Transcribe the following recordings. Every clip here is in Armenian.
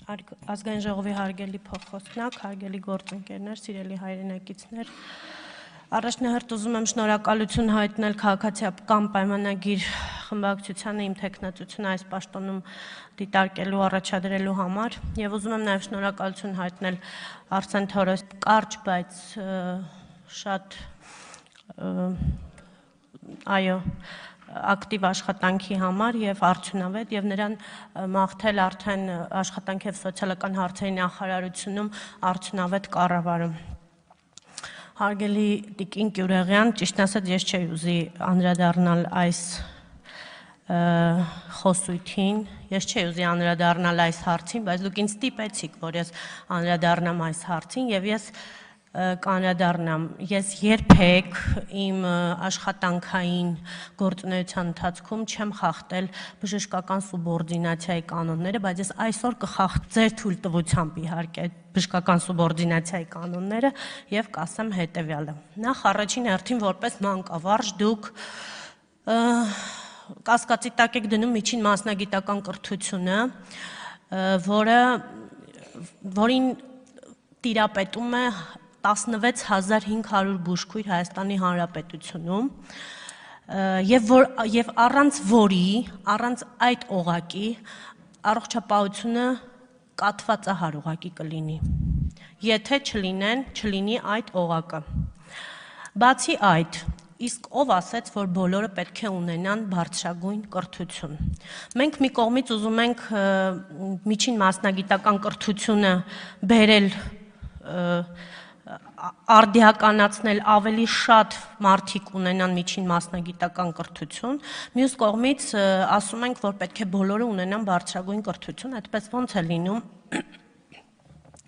Ազգային ժողովի հարգելի փոխոստնակ, հարգելի գործընկերներ, սիրելի հայրենակիցներ, առաջնահերթ ուզում եմ շնորհակալություն հայտնել քաղաքացիական պայմանագիր խմբակցությանը իմ թեկնածությունը այս պաշտոնում դիտարկելու առաջադրելու համար եւ ուզում եմ նաեւ շնորհակալություն հայտնել Արսեն Թորոս կարճ, բայց շատ ակտիվ աշխատանքի համար եւ արդյունավետ եւ նրան մաղթել արդեն աշխատանքի եւ սոցիալական հարցերի նախարարությունում արդյունավետ կառավարում։ Հարգելի Տիկին Գյուրեղյան, ճիշտ ասած ես չէի ուզի անդրադառնալ այս խոսույթին, ես չէի ուզի անդրադառնալ այս հարցին, բայց դուք ինձ ստիպեցիք, որ ես անդրադառնամ այս հարցին եւ ես կանդրադառնամ։ Ես երբեք իմ աշխատանքային գործունեության ընթացքում չեմ խախտել բժշկական սուբորդինացիայի կանոնները, բայց ես այսօր կխախտեմ ձեր թույլտվությամբ իհարկե բժշկական սուբորդինացիայի կանոնները եւ կասեմ հետեւյալը։ Նախ առաջին հերթին որպես մանկավարժ դուք կասկածի տակ եք դնում միջին մասնագիտական կրթությունը, որին տիրապետում է 16500 բուժքույր Հայաստանի Հանրապետությունում եւ առանց որի, առանց այդ օղակի առողջապահությունը կաթվածահար օղակի կլինի, եթե չլինի այդ օղակը։ Բացի այդ, իսկ ով ասեց, որ բոլորը պետք է ունենան բարձրագույն կրթություն։ Մենք մի կողմից ուզում ենք միջին մասնագիտական կրթությունը բերել արդիականացնել ավելի շատ մարդիկ ունենան միջին մասնագիտական կրթություն, մյուս կողմից ասում ենք, որ պետք է բոլորը ունենան բարձրագույն կրթություն, այդպես ոնց է լինում,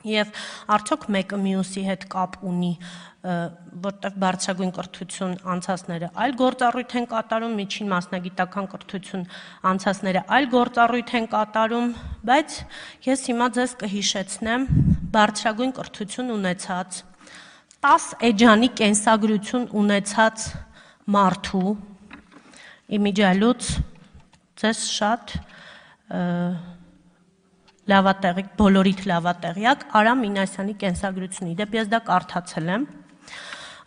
եւ արդյոք մեկը մյուսի հետ կապ ունի, որտեղ բարձրագույն կրթություն անցածները այլ գործառույթ են կատարում, միջին մասնագիտական կրթություն անցածները այլ գործառույթ են կատարում, բայց ես հիմա ձեզ կհիշեցնեմ բարձրագույն կրթություն ունեցած 10 էջանի կենսագրություն ունեցած մարդու իմիջիալուց ձեզ շատ լավատեղիք, բոլորիդ լավատեղյակ Արամ Մինասյանի կենսագրությունը, իդեպ ես դա կարդացել եմ,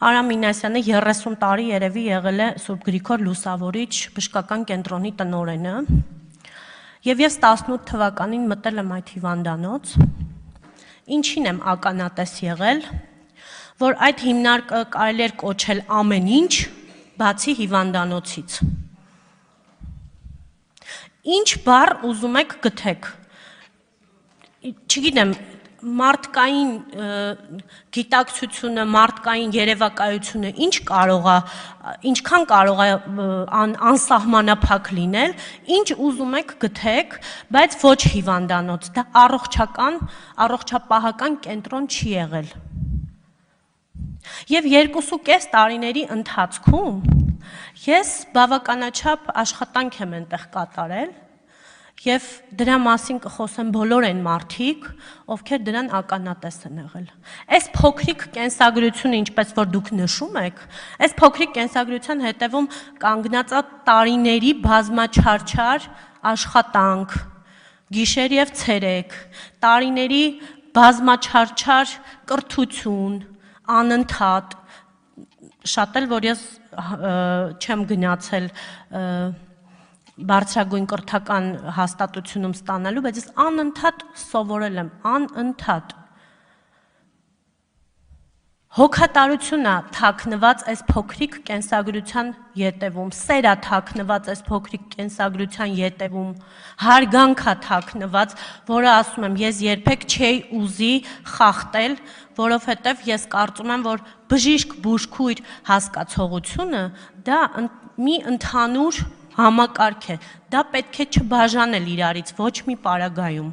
Արամ Մինասյանը 30 տարի երևի եղել է Սուրբ Գրիգոր Լուսավորիչ բժշկական կենտրոնի տնօրենը եւ ես 18 թվականին մտել եմ այդ հիվանդանոց, ինչին եմ ականատես եղել, որ այդ հիմնարկը կարելի էր կոչել ամեն ինչ, բացի հիվանդանոցից։ Ինչ բառ ուզում եք գթեք։ Չգիտեմ, մարդկային գիտակցությունը, մարդկային երևակայությունը ինչքան կարող է անսահմանափակ լինել, ինչ ուզում եք գթեք, բայց ոչ հիվանդանոց, դա առողջապահական կենտրոն չի եղել։ Եվ 2.5 տարիների ընթացքում ես բավականաչափ աշխատանք եմ այնտեղ կատարել եւ դրա մասին կխոսեմ բոլոր այն մարդիկ, ովքեր դրան ականատես են եղել։ Այս փոքրիկ կենսագրությունը, ինչպես որ դուք նշում եք, այս փոքրիկ կենսագրության հետևում կանգնած է տարիների բազմաչարչար աշխատանք, գիշեր եւ ցերեկ, տարիների բազմաչարչար կրթություն, անընդհատ, շատ էլ որ ես չեմ գնացել բարձրագույն կրթական հաստատությունում ստանալու, բայց ես անընդհատ սովորել եմ, անընդհատ։ Հոգատարություն է թաքնված այս փոքրիկ կենսագրության ետևում, սեր է թաքնված այս փոքրիկ կենսագրության ետևում, հարգանք է թաքնված, որը ասում եմ, ես երբեք չէի ուզի խախտել, որովհետև ես կարծում եմ, որ բժիշկ բուժքույր հասկացողությունը դա մի ընդհանուր համակարգ է, դա պետք է չբաժանել իրարից ոչ մի պարագայում։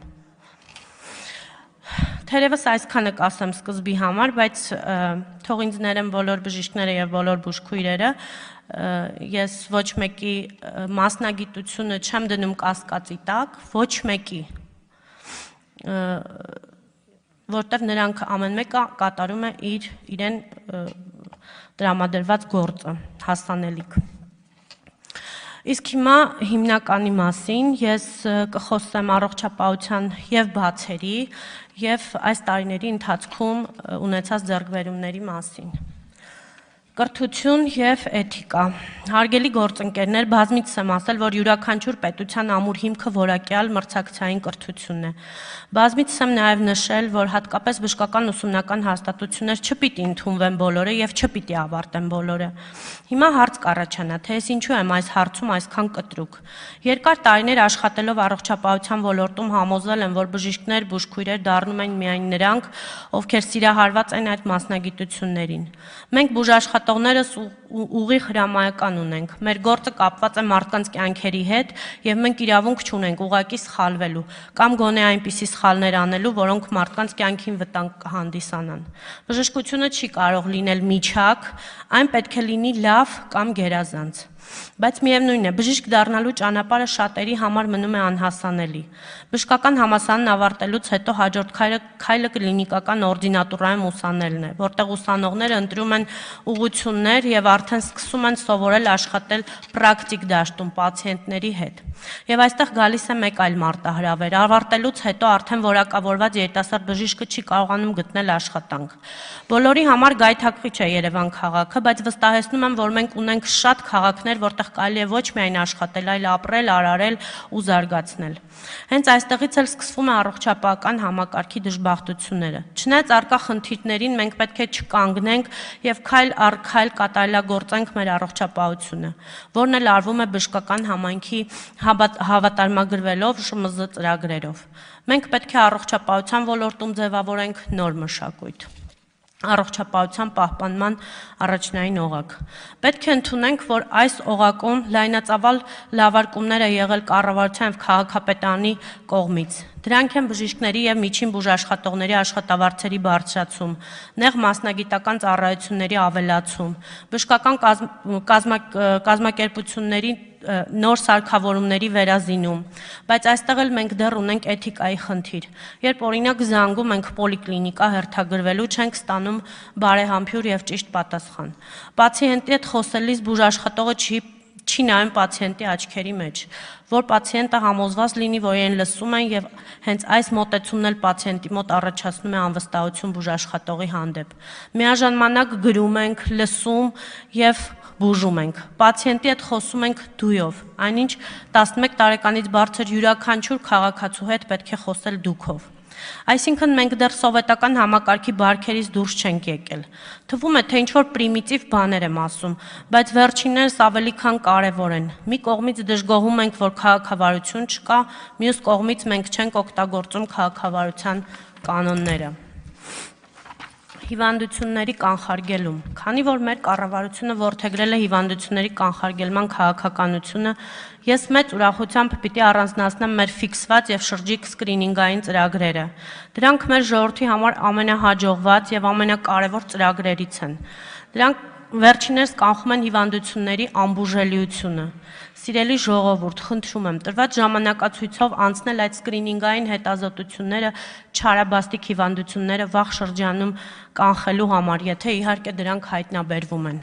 Թերևս այսքանը կասեմ սկզբի համար, բայց թող ինձ ներեն բոլոր բժիշկները եւ բոլոր բուժքույրերը, ես ոչ մեկի մասնագիտությունը չեմ դնում կասկածի տակ, ոչ մեկի, որտեղ նրանք ամեն մեկը կատարում է իրեն տրամադրված գործը, հասանելիք։ Իսկ հիմա հիմնականի մասին ես կխոսեմ առողջապահության եւ բացերի եւ այս տարիների ընթացքում ունեցած ձեռքբերումների մասին։ Կրթություն եւ էթիկա։ Հարգելի գործընկերներ, բազմիցս եմ ասել, որ յուրաքանչյուր պետության ամուր հիմքը որակյալ մրցակցային կրթությունն է։ Բազմիցս եմ նաեւ նշել, որ հատկապես բժշկական ուսումնական հաստատություններ չպիտի ընդունվեն բոլորը եւ չպիտի ավարտեն բոլորը։ Հիմա հարց կառաջանա, թե ես ինչու եմ այս հարցում այսքան կտրուկ։ Երկար տարիներ աշխատելով առողջապահության ոլորտում համոզվել եմ, որ բժիշկներ, բուժքույրեր դառնում են միայն նրանք, ովքեր սիրահարված են այդ մասնագիտություններին։ Մենք բուժաշխատողներս ուղիղ հրամայական ունենք։ Մեր գործը կապված է մարդկանց կյանքերի հետ եւ մենք իրավունք չունենք ուղակի սխալվելու կամ գոնե այնպիսի սխալներ անելու, որոնք մարդկանց կյանքին վտանգ կհանդիսանան։ Բժշկությունը չի կարող լինել միջակ, այն պետք է լինի լավ կամ գերազանց։ Բայց միևնույն է, բժիշկ դառնալու ճանապարհը շատերի համար մնում է անհասանելի։ Բժշկական համալսարանն ավարտելուց հետո հաջորդ քայլը կլինիկական օրդինատուրայում ուսանելն է, որտեղ ուսանողները ընտրում են ուղղություններ եւ արդեն սկսում են սովորել աշխատել պրակտիկ դաշտում պացիենտների հետ։ Եվ այստեղ գալիս է մեկ այլ մարտահրավեր։ Ավարտելուց հետո արդեն որակավորված երիտասարդ բժիշկը չի կարողանում գտնել աշխատանք։ Բոլորի համար գայթակղիչ է Երևան քաղաքը, բայց վստահեցնում եմ, որ մենք ունենք շատ քաղաքներ, որտեղ կարելի է ոչ միայն աշխատել, այլ ապրել, արարել ու զարգացնել։ Հենց այստեղից էլ սկսվում է առողջապահական համակարգի դժբախտությունները։ Չնայած առկա խնդիրներին մենք պետք է չկանգնենք եւ քայլ առ քայլ կատարելագործենք մեր առողջապահությունը, որն էլ արվում է բժշկական համայնքի հավատարմագրվելով ՇՄԶ ծրագրերով։ Մենք պետք է առողջապահության ոլորտում ձևավորենք նոր մշակույթ։ Առողջապահության պահպանման առաջնային օղակ։ Պետք է ընդունենք, որ այս օղակում լայնածավալ լավարկումներ է եղել կառավարության եւ քաղաքապետարանի կողմից։ Դրանք են բժիշկների եւ միջին բուժաշխատողների աշխատավարձերի բարձրացում, նեղ մասնագիտական ծառայությունների ավելացում, բժշկական կազմակերպությունների նոր սարքավորումների վերազինում, բայց այստեղ էլ մենք դեռ ունենք էթիկայի խնդիր։ Երբ օրինակ զանգում ենք պոլիկլինիկա հերթագրվելու, չենք ստանում բարեհամբույր եւ ճիշտ պատասխան։ Պացիենտի հետ խոսելիս բուժաշխատողը չի նայում պացիենտի աչքերի մեջ, որ պացիենտը համոզված լինի, որ իրեն լսում են եւ հենց այս մոտեցումն էլ պացիենտի մոտ առաջացնում է անվստահություն բուժաշխատողի հանդեպ։ Միաժամանակ գրում ենք, լսում եւ բուժում ենք։ Պացիենտի հետ խոսում ենք դույով, այնինչ 11 տարեկանից բարձր յուրաքանչյուր քաղաքացու հետ պետք է խոսել դուքով։ Այսինքն մենք դեռ սովետական համակարգի բարքերից դուրս չենք եկել։ Թվում է, թե ինչ-որ պրիմիտիվ բաներ եմ ասում, բայց վերջիններս ավելի քան կարևոր են։ Մի կողմից դժգոհում ենք, որ քաղաքավարություն չկա, մյուս կողմից մենք չենք օգտագործում քաղաքավարության կանոնները։ Հիվանդությունների կանխարգելում։ Քանի որ մեր կառավարությունը որդեգրել է հիվանդությունների կանխարգելման քաղաքականությունը, ես մեծ ուրախությամբ պիտի առանձնացնեմ մեր ֆիքսված եւ շրջիկ սկրինինգային ծրագրերը։ Դրանք մեր ժողովրդի համար ամենահաջողված եւ ամենակարևոր ծրագրերից են։ Դրանք վերջիններս կանխում են հիվանդությունների անբուժելիությունը։ Սիրելի ժողովուրդ, խնդրում եմ, տրված ժամանակացույցով անցնել այդ սկրինինգային հետազոտությունները չարաբաստիկ հիվանդությունները վաղ շրջանում կանխելու համար, եթե իհարկե դրանք հայտնաբերվում են։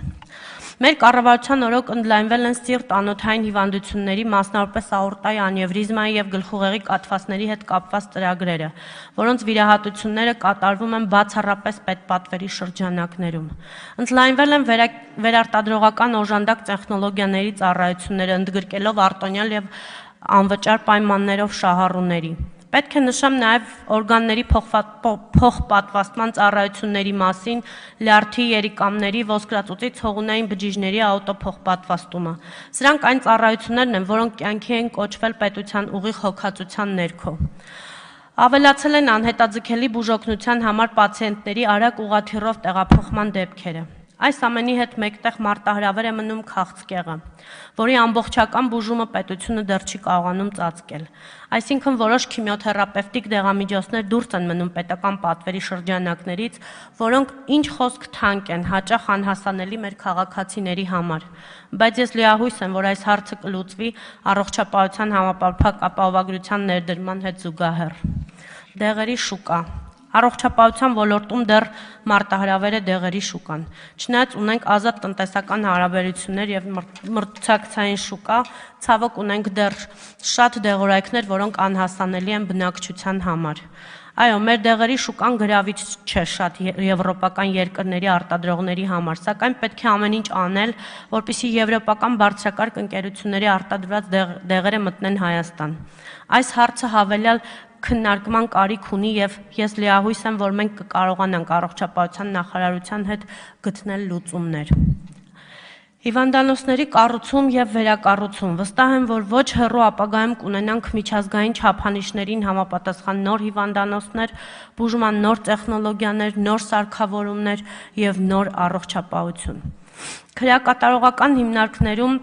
Մեր կառավարության օրոք ընդլայնվել են սիրտ անոթային հիվանդությունների, մասնավորապես աորտայի անևրիզմայի եւ գլխուղեղի կաթվածների հետ կապված ծրագրերը, որոնց վիրահատությունները կատարվում են բացառապես պետպատվերի շրջանակներում։ Ընդլայնվել են վերարտադրողական օժանդակ տեխնոլոգիաների ծառայությունները, ընդգրկելով արտոնյալ եւ անվճար պայմաններով շահառուների։ Պետք է նշեմ նաև օրգանների փոխպատվաստման ծառայությունների մասին, լյարդի, երիկամների, ոսկրածուծից հողունային բջիջների աուտոփոխպատվաստումը։ Սրանք այն ծառայություններն են, որոնք կյանքի են կոչվել պետության ուղիղ հոգացության ներքո։ Ավելացել են անհետաձգելի բուժօգնության համար պացիենտների արագ ուղղաթիռով տեղափոխման դեպքերը։ Այս ամենի հետ մեկտեղ մարտահրավեր է մնում քաղցկեղը, որի ամբողջական բուժումը պետությունը դեռ չի կարողանում ծածկել։ Այսինքն որոշ քիմիոթերապևտիկ դեղամիջոցներ դուրս են մնում պետական պատվերի շրջանակներից, որոնք ինչ խոսք թանկ են, հաճախ անհասանելի մեր քաղաքացիների համար։ Բայց ես լիահույս եմ, որ այս հարցը կլուծվի առողջապահության համապարփակ ապահովագրության ներդրման հետ զուգահեռ։ Դեղերի շուկա։ Առողջապահության ոլորտում դեռ մարտահրավեր է դեղերի շուկան։ Չնայած ունենք ազատ տնտեսական հարաբերություններ եւ մրցակցային շուկա, ցավոք ունենք դեռ շատ դեղորայքներ, որոնք անհասանելի են բնակչության համար։ Այո, մեր դեղերի շուկան գրավիչ չէ շատ եվրոպական երկրների արտադրողների համար, սակայն պետք է ամեն ինչ անել, որպեսզի եվրոպական բարձրակարգ ընկերությունների արտադրած դեղերը մտնեն Հայաստան։ Այս հարցը հավելյալ քննարկման կարիք ունի եւ ես լիահույս եմ, որ մենք կկարողանանք առողջապահության նախարարության հետ գտնել լուծումներ։ Հիվանդանոցների կառուցում եւ վերակառուցում։ Վստահ եմ, որ ոչ հեռու ապագայում կունենանք միջազգային չափանիշներին համապատասխան նոր հիվանդանոցներ, բուժման նոր տեխնոլոգիաներ, նոր սարքավորումներ եւ նոր առողջապահություն։ Քրեակատարողական հիմնարկներում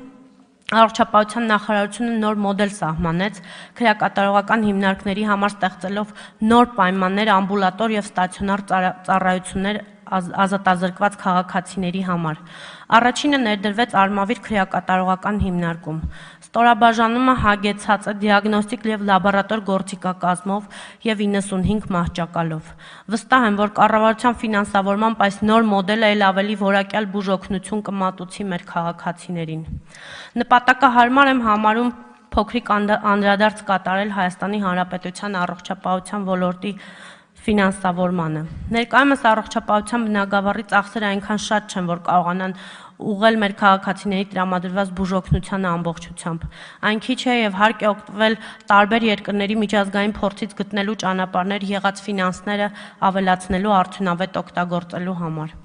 Առողջապահության նախարարությունը նոր մոդել սահմանեց, քրեակատարողական հիմնարկների համար ստեղծելով նոր պայմաններ ամբուլատոր եւ ստացիոնար ծառայություններ ազատազրկված քաղաքացիների համար։ Առաջինը ներդրվեց Արմավիր քրեակատարողական հիմնարկում։ Ստորաբաժանումը հագեցած է դիագնոստիկ եւ լաբորատոր գործիքակազմով եւ 95 մահճակալով։ Վստահ եմ, որ կառավարության ֆինանսավորմամբ այս նոր մոդելը ել ավելի որակյալ բուժօգնություն կմատուցի մեր քաղաքացիներին։ Նպատակահարմար եմ համարում փոքրիկ անդրադարձ կատարել Հայաստանի Հանրապետության առողջապահության ոլորտի ֆինանսավորմանը։ Ներկայումս առողջապահության բնագավառի ծախսերը այնքան շատ չեն, որ կարողանան ուղղել մեր քաղաքացիների տրամադրված բուժօգնությանը ամբողջությամբ։ Այն քիչ է եւ հարկ է օգտվել տարբեր երկրների միջազգային փորձից գտնելու ճանապարհներ եղած ֆինանսները ավելացնելու արդյունավետ օգտագործելու համար։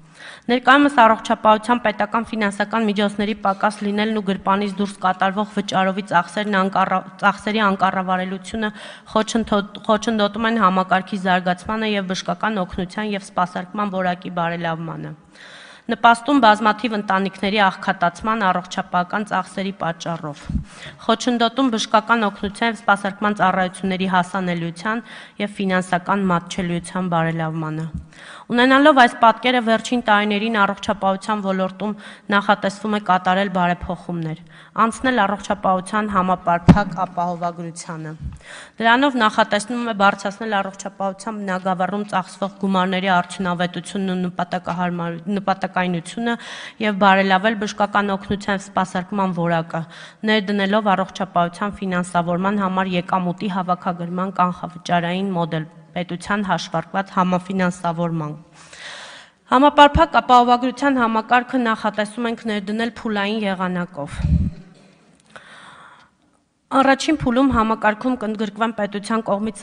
Ներկայումս առողջապահության պետական ֆինանսական միջոցների պակաս լինելն ու գրպանից դուրս կատարվող վճարովի ծախսերի անկառավարելիությունը խոչընդոտում են համակարգի զարգացմանը եւ բժշկական օգնության եւ սպասարկման որակի բարելավմանը։ Նպաստում բազմաթիվ ընտանիքների աղքատացման առողջապահական ծախսերի պատճառով։ Խոչընդոտում բժշկական օգնության եւ սպասարկման ծառայությունների հասանելիության եւ ֆինանսական մատչելիության բարելավմանը։ Ունենալով այս պատկերը վերջին տարիներին առողջապահության ոլորտում նախատեսվում է կատարել բարեփոխումներ, անցնել առողջապահության համապարփակ ապահովագրությանը։ Դրանով նախատեսվում է բարձրացնել առողջապահության բնագավառում ծախսվող գումարների արդյունավետությունն ու նպատակայնությունը եւ բարելավել բժշկական օգնության սպասարկման որակը, ներդնելով առողջապահության ֆինանսավորման համար եկամուտի հավաքագրման կանխավճարային մոդել, պետության հաշվարկված համաֆինանսավորման։ Համապարփակ ապահովագրության համակարգը նախատեսում ենք ներդնել փուլային եղանակով։ Առաջին փուլում համակարգում կընդգրկվեն պետության կողմից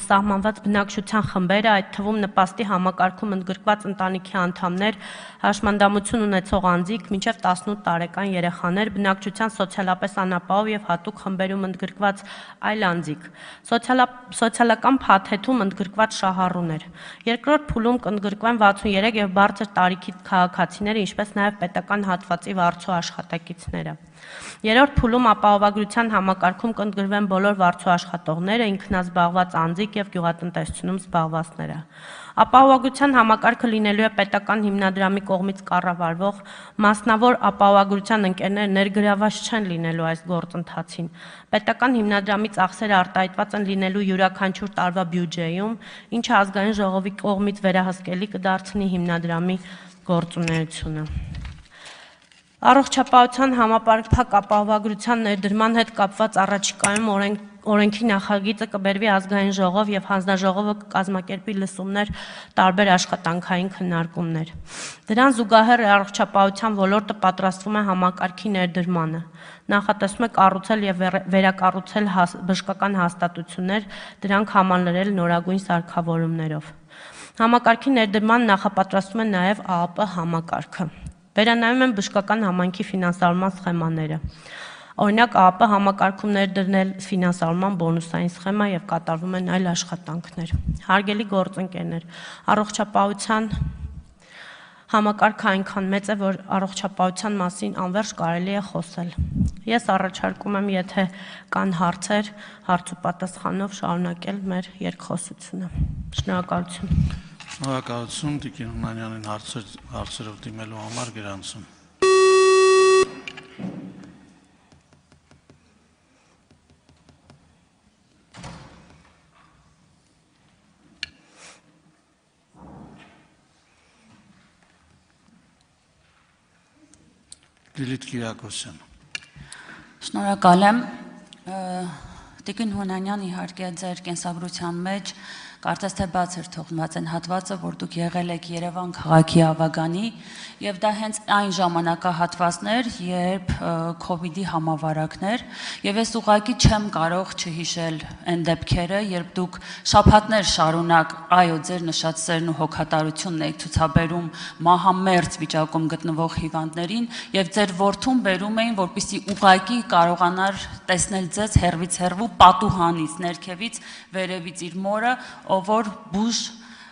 սահմանված բնակչության խմբերը, այդ թվում նպաստի համակարգում ընդգրկված ընտանիքի անդամներ, հաշմանդամություն ունեցող անձիկ, մինչև 18 տարեկան երեխաներ, բնակչության սոցիալապես անապահով եւ հատուկ խմբերում ընդգրկված այլ անձիկ, սոցիալական փաթեթում ընդգրկված շահառուներ։ Երկրորդ փուլում կընդգրկվեն 63 եւ բարձր տարիքի քաղաքացիները, ինչպես նաեւ պետական հատվածի վարձու աշխատակիցները։ Երրորդ փուլում ապահովագրության համակարգում կընդգրկվեն բոլոր վարձու աշխատողները, ինքնազբաղված անձիկ եւ գյուղատնտեսությունում զբաղվածները։ Ապահովագրության համակարգը լինելու է պետական հիմնադրամի կողմից կառավարվող, մասնավոր ապահովագրության ընկերները ներգրավված չեն լինելու այս գործընթացին։ Պետական հիմնադրամի ծախսերը արտահայտված են լինելու յուրաքանչյուր տարվա բյուջեում, ինչը ազգային ժողովի կողմից վերահսկելի կդարձնի հիմնադրամի գործունեությունը։ Առողջապահության համապարփակ ապահովագրության ներդրման հետ կապված առաջիկայում օրենքի նախագիծը կբերվի ազգային ժողով եւ հանձնաժողովը կկազմակերպի լսումներ, տարբեր աշխատանքային քննարկումներ։ Դրան զուգահեռ առողջապահության ոլորտը պատրաստվում է համակարգի ներդրմանը։ Նախատեսվում է կառուցել եւ վերակառուցել բժշկական հաստատություններ, դրանք համալրել նորագույն սարքավորումներով։ Համակարգի ներդրման նախապատրաստվում է նաեւ ԱԱՊ համակարգը։ Վերանայում են բժշկական համայնքի ֆինանսավորման սխեմաները։ Օրինակ ԱԱՊ համակարգում ներդրնել ֆինանսավորման բոնուսային սխեմա եւ կատարվում են այլ աշխատանքներ։ Հարգելի գործընկերներ, առողջապահության համակարգը այնքան մեծ է, որ առողջապահության մասին անվերջ կարելի է խոսել։ Ես առաջարկում եմ, եթե կան հարցեր, հարց ու պատասխանով շարունակել մեր երկխոսությունը։ Շնորհակալություն։ Շնորհակալություն Տիկին Հունանյանին հարցերով դիմելու համար գրանցում։ Լիլիթ Կիրակոսյան։ Շնորհակալ եմ։ Տիկին Հունանյան, իհարկե ձեր կենսագրության մեջ կարծես թե բաց էր թողնված այն հատվածը, որ դուք եղել եք Երևան քաղաքի ավագանի, եւ դա հենց այն ժամանակահատվածներ, երբ COVID-ի համավարակներ, եւ ես ուղղակի չեմ կարող չհիշել այն դեպքերը, երբ դուք շաբաթներ շարունակ, այո, ձեր նշած սերն ու հոգատարությունն եք ցուցաբերում մահամերձ վիճակում գտնվող հիվանդներին, եւ ձեր որդուն բերում էին, որպեսզի ուղղակի կարողանար տեսնել ձեզ հեռվից հեռվու պատուհանից, ներքևից, վերևից իր մորը, ով որ բուժ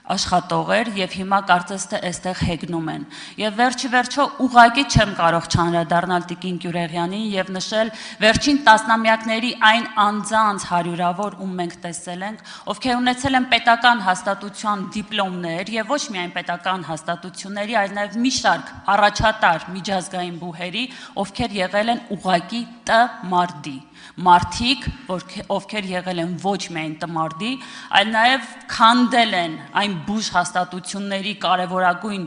աշխատող էր եւ հիմա կարծես թե այստեղ հեգնում են։ Եվ վերջի վերջո ուղղակի չեմ կարող չանդրադառնալ Տիկին Գյուրեղյանին եւ նշել վերջին տասնամյակների այն անձանց հարյուրավոր, ում մենք տեսել ենք, ովքեր ունեցել են պետական հաստատության դիպլոմներ եւ ոչ միայն պետական հաստատությունների, այլ նաեւ մի շարք առաջատար միջազգային բուհերի, ովքեր եղել են ուղղակի Տ-մարդի։ Մարդիկ, ովքեր եղել են ոչ միայն տմարդի, այլ նաև քանդել են այն բուժ հաստատությունների կարևորագույն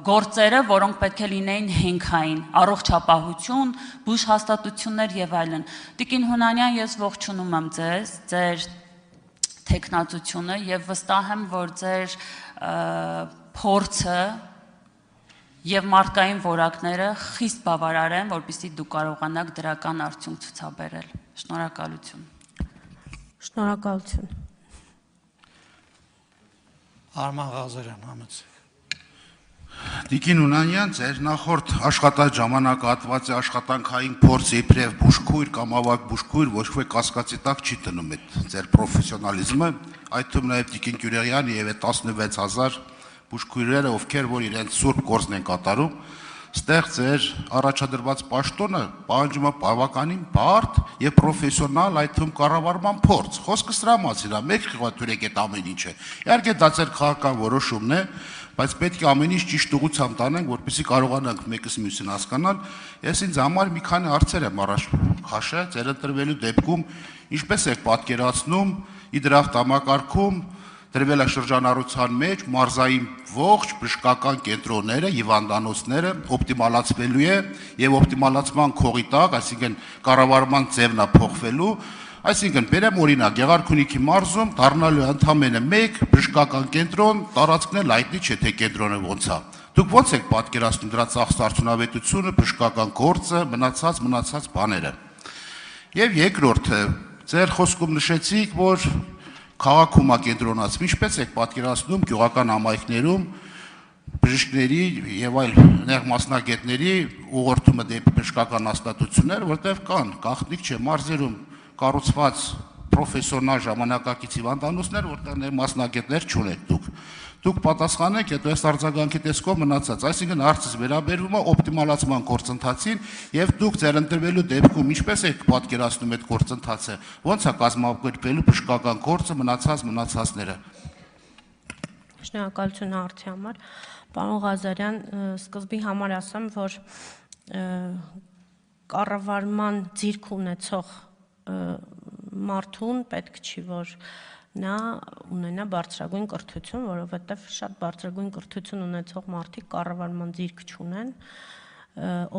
գործերը, որոնք պետք է լինեին հենքային, առողջապահություն, բուժ հաստատություններ եւ այլն։ Տիկին Հունանյան, ես ողջունում եմ ձեզ, ձեր թեկնածությունը եւ վստահ եմ, որ ձեր փորձը եւ մարդկային որակները խիստ բավարար են, որպեսզի դուք կարողանաք դրական արդյունք ցուցաբերել։ Շնորհակալություն։ Շնորհակալություն։ Արման Ղազարյան, համեցեք։ Տիկին Հունանյան, ձեր նախորդ աշխատած ժամանակահատվածի աշխատանքային փորձը իբրև բուժքույր կամ ավագ բուժքույր ոչ ոք կասկածի տակ չի դնում այդ ձեր պրոֆեսիոնալիզմը, այդ թվում նաև Տիկին Գյուրեղյանը եւ այդ 16000 բուժքույրերը, ովքեր որ իրենց սուրբ գործն են կատարում, ստեղ ձեր առաջադրված պաշտոնը պահանջում է բավականին բարդ եւ պրոֆեսիոնալ, այդ թվում կառավարման փորձ։ Խոսքը սրա մասին է, մեկ խղաթյուրեք այդ ամեն ինչը։ Իհարկե դա ձեր քաղաքական որոշումն է, բայց պետք է ամեն ինչ ճիշտ ուղղությամբ տանենք, որպեսզի կարողանանք մեկս մյուսին հասկանալ։ Ես ինձ համար մի քանի հարցեր եմ առաջ քաշել, ձեր ընտրվելու դեպքում ինչպես եք պատկերացնում իդրախտ համակարգում դրվել է շրջանառության մեջ մարզային ողջ բժշկական կենտրոնները, հիվանդանոցները օպտիմալացվելու է եւ օպտիմալացման քողի տակ, այսինքն կառավարման ձևն է փոխվելու, այսինքն բերեմ օրինակ Գեղարքունիքի մարզում դառնալու է ընդամենը մեկ բժշկական կենտրոն, տարածքն էլ հայտնի չէ թե կենտրոնը ոնց է։ Դուք ո՞նց եք պատկերացնում դրա ծախս արդյունավետությունը, բժշկական գործը, մնացած բաները։ Եվ երկրորդը, ձեր խոսքում նշեցիք, որ քաղաքում է կենտրոնացվում, ինչպես եք պատկերացնում գյուղական համայնքներում բժիշկների եւ այլ նեղ մասնագետների ուղղորդումը դեպի բժշկական հաստատություններ, որտեղ կան գաղտնիք չէ մարզերում կառուցված պրոֆեսիոնալ ժամանակակից հիվանդանոցներ, որտեղ նեղ մասնագետներ չունեք դուք։ Դուք պատասխանեք, հետո այս արձագանքի տեսքով մնացած, այսինքն հարցս վերաբերվում է օպտիմալացման գործընթացին եւ դուք ձեր ընտրվելու դեպքում ինչպես եք պատկերացնում այդ գործընթացը, ո՞նց է կազմակերպելու բժշկական գործը մնացածները։ Շնորհակալություն հարցի համար։ Պարոն Ղազարյան, սկզբի համար ասեմ, որ կառավարման ձիրք ունեցող մարդուն պետք չի, որ նա ունենա բարձրագույն կրթություն, որովհետև շատ բարձրագույն կրթություն ունեցող մարդիկ կառավարման ձիրք չունեն,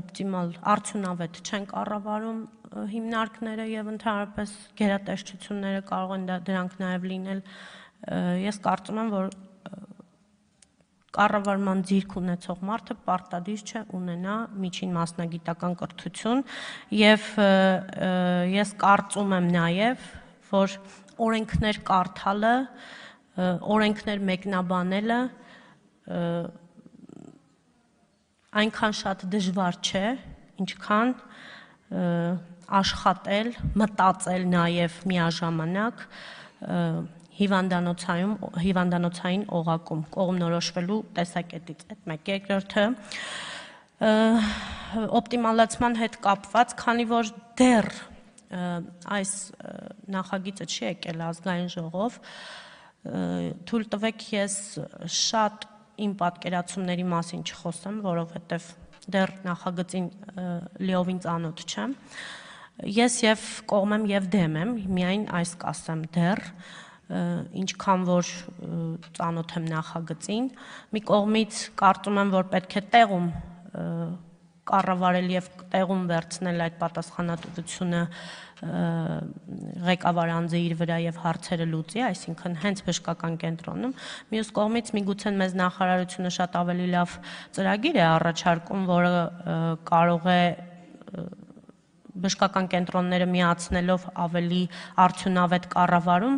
օպտիմալ արդյունավետ չեն կառավարում հիմնարկները եւ ընդհանրապես գերատեսչությունները կարող են դրանք նաեւ լինել։ Ես կարծում եմ, որ կառավարման ձիրք ունեցող մարդը պարտադիր չէ ունենա միջին մասնագիտական կրթություն եւ ես կարծում եմ նաեւ, որ օրենքներ կարդալը, օրենքներ մեկնաբանելը այնքան շատ դժվար չէ, ինչքան աշխատել, մտածել նաև միաժամանակ հիվանդանոցային օղակում, կողմնորոշվելու տեսակետից, այդ մեկ երկրորդը օպտիմալացման հետ կապված, քանի որ դեռ այս նախագիծը չի եկել ազգային ժողով, թույլ տվեք ես շատ իմ պատկերացումների մասին չխոսեմ, որովհետև դեռ նախագծին լիովին ծանոթ չեմ։ Ես եւ կողմ եմ եւ դեմ եմ, միայն այս կասեմ դեռ, ինչքան որ ծանոթ եմ նախագծին, մի կողմից կարծում եմ, որ պետք է տեղում կառավարել եւ տեղում վերցնել այդ պատասխանատվությունը ղեկավար անձը իր վրա եւ հարցերը լուծի, այսինքն հենց բժշկական կենտրոնում։ Մյուս կողմից միգուցե մեզ նախարարությունը շատ ավելի լավ ծրագիր է առաջարկում, որը կարող է բժշկական կենտրոնները միացնելով ավելի արդյունավետ կառավարում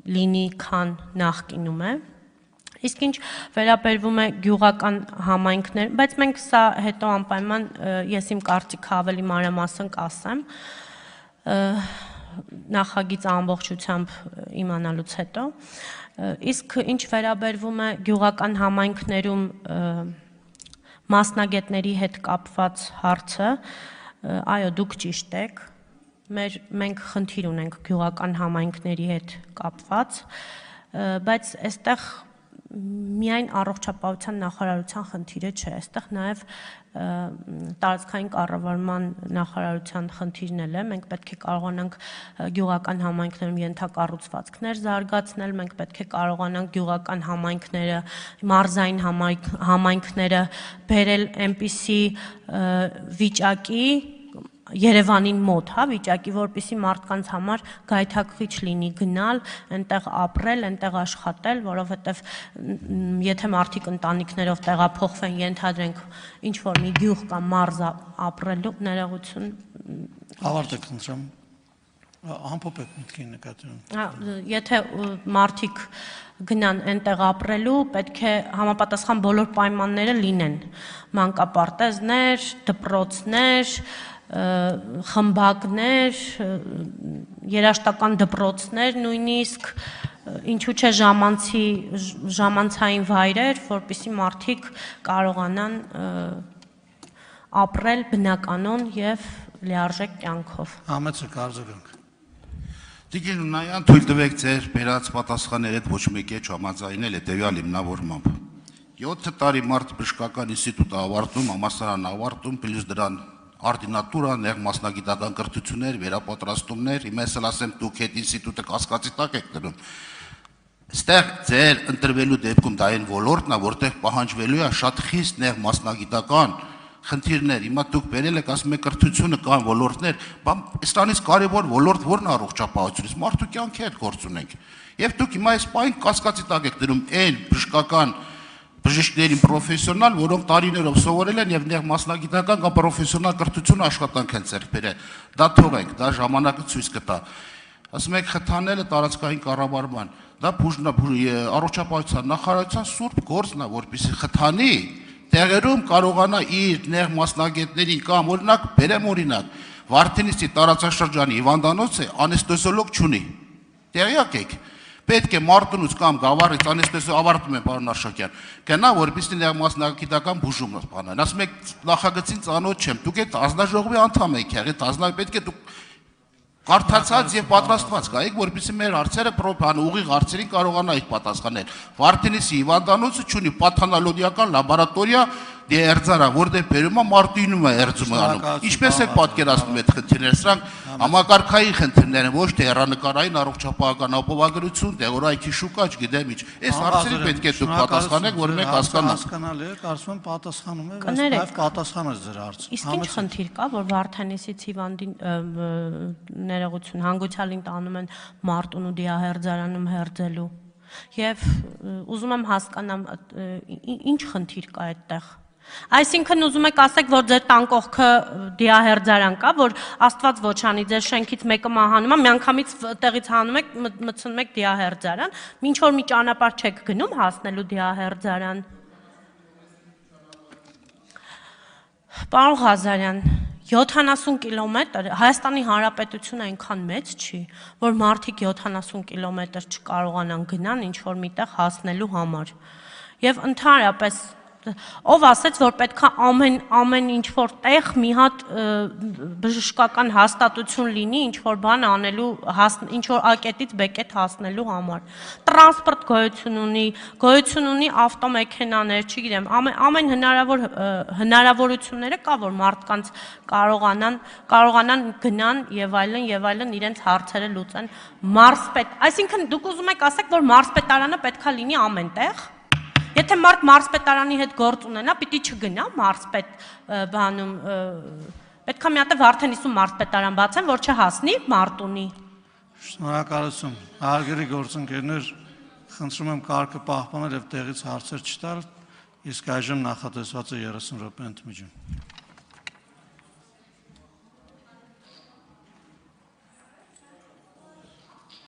լինի, քան նախկինում է։ Իսկ ինչ վերաբերվում է գյուղական համայնքներ, բայց մենք սա հետո անպայման ես իմ կարծիքը ավելի մանրամասն կասեմ նախագիծը ամբողջությամբ իմանալուց հետո, իսկ ինչ վերաբերվում է գյուղական համայնքներում մասնագետների հետ կապված հարցը, այո, դուք ճիշտ եք, մենք խնդիր ունենք գյուղական համայնքների հետ կապված, բայց այստեղ միայն առողջապահության նախարարության խնդիրը չէ, այստեղ նաև տարածքային կառավարման նախարարության խնդիրն է, մենք պետք է կարողանանք գյուղական համայնքներում ենթակառուցվածքներ զարգացնել, մենք պետք է կարողանանք գյուղական համայնքները, մարզային համայնքները բերել այնպիսի վիճակի Երևանին մոտ, հա, վիճակի, որպեսզի մարդկանց համար գայթակղիչ լինի գնալ, այնտեղ ապրել, այնտեղ աշխատել, որովհետև եթե մարդիկ ընտանիքներով տեղափոխվեն, ենթադրենք ինչ որ մի գյուղ կամ մարզ ապրելու ներողություն։ Ավարտեք խնդրեմ։ Ամփոփեք մտքի նկատի։ Եթե մարդիկ գնան այնտեղ ապրելու, պետք է համապատասխան բոլոր պայմանները լինեն։ Մանկապարտեզներ, դպրոցներ, խմբակներ, երաշտական դպրոցներ նույնիսկ, ինչու՞ չէ ժամանցային վայրեր, որպեսզի մարդիկ կարողանան ապրել բնականon եւ լիարժեք կյանքով։ Համեցեք արձագանք։ Տիկին Նանյան, թույլ տվեք ձեր բերած պատասխանները ոչ մեկի հետ համաձայնել հետևյալ հիմնավորմամբ։ 7 տարի մարդ բժշկական ինստիտուտ ավարտում, համալսարան ավարտում, պլյուս դրան արդինատուրա, նեղ մասնագիտական կրթություններ, վերապատրաստումներ, հիմա ես ասեմ դուք այդ ինստիտուտը կասկածի տակ եք դնում։ Այստեղ ձեր ընտրվելու դեպքում դա այն ոլորտն է, որտեղ պահանջվելու է շատ խիստ նեղ մասնագիտական խնդիրներ, հիմա դուք բերել եք, ասում եք կրթությունը կան ոլորտներ, բան այստանից կարևոր ոլորտ որն է առողջապահությունից, մարդու կյանքի հետ գործ ունենք։ Եվ դուք հիմա այս պայն կասկածի տակ եք դնում այն բժշկական բժիշկներին պրոֆեսիոնալ, որոնք տարիներով սովորել են եւ նեղ մասնագիտական կամ պրոֆեսիոնալ կրթություն աշխատանք են ձեռք բերել։ Դա թողենք, դա ժամանակը ցույց կտա։ Ասում եք խթանելը տարածքային կառավարման, դա առողջապահության նախարարության սուրբ գործն է, որպեսզի խթանի տեղերում կարողանա իր նեղ մասնագետներին կամ օրինակ բերեմ օրինակ Վարդենիսի տարածաշրջանի հիվանդանոցը անեստեզիոլոգ չունի։ Տեղյակ եք։ Պետք է Մարտունուց կամ Գավառից անեստեզիա ավարտում են պարոն Արշակյան։ Գնա որպեսզի նեղ մասնագիտական բուժում բանան։ Ասում եք նախագծին ծանոթ չեմ։ Դուք այդ ազնաժողովի անդամ եք եղել, այդ ազնաժողովը պետք է դուք կարդացած եւ պատրաստված կայեք, որպեսզի մեր հարցերը ուղիղ հարցերին կարողանայիք պատասխանել։ Վարդենիսի հիվանդանոցը ունի պաթանոլոգիական լաբորատորիա դերձարա, որտեղ բերում է մարտինում է երծումը անում։ Ինչպես եք պատկերացնում այդ խնդիրները, սրանք համակարգային խնդիրներ են, ոչ թե հեռանկարային առողջապահական ապահովագրություն, տեղորայքի շուկա, չգիտեմ ինչ։ Այս հարցերը պետք է դուք պատասխանեք, որ մենք հասկանանք։ Հասկանալի է, կարծում եմ պատասխանում է, բայց նաև պատասխանը ձեր հարցը։ Իսկ ինչ խնդիր կա, որ Վարդենիսից հիվանդին ներողություն հանգուցյալին տանում են Մարտունու դիահերձարանում հերձելու։ Եվ ուզում եմ հասկանամ ինչ խնդիր կա այդտեղ։ Այսինքն ուզում եք ասեք, որ ձեր տան կողքը դիահերձարան կա, որ Աստված ոչ անի, ձեր շենքից մեկը մահանում է, միանգամից տեղից հանում եք, մտցնում եք դիահերձարան, ինչ որ մի ճանապարհ չեք գնում հասնելու դիահերձարան։ Պարոն Ղազարյան, 70 կիլոմետր, Հայաստանի Հանրապետությունը այնքան մեծ չի, որ մարդիկ 70 կիլոմետր չկարողանան գնան ինչ որ միտեղ հասնելու համար։ Եվ ընդհանրապես ով ասեց, որ պետք է ամեն ինչ որ տեղ մի հատ բժշկական հաստատություն լինի, ինչ որ բան անելու, ինչ որ ակետից բեկետ հասնելու համար։ Տրանսպորտ գոյություն ունի ավտոմեքենաներ, չգիտեմ, ամեն հնարավոր հնարավորությունները կա, որ մարդկանց կարողանան գնան եւ այլն իրենց հարցերը լուծեն։ Մարզպետ, այսինքն դուք ուզում եք ասեք, որ մարզպետարանը պետքա լինի ամենտեղ։ Եթե մարդ մարզպետարանի հետ գործ ունենա, պիտի չգնա մարզպետ բանում, պետք է մի հատ արդեն 50 մարզպետարան բացեն, որ չհասնի Մարտունի։ Շնորհակալություն։ Հարգելի գործընկերներ, խնդրում եմ կարգը պահպանել եւ տեղից հարցեր չտալ, իսկ այժմ նախատեսված է 30 րոպե ընդմիջում։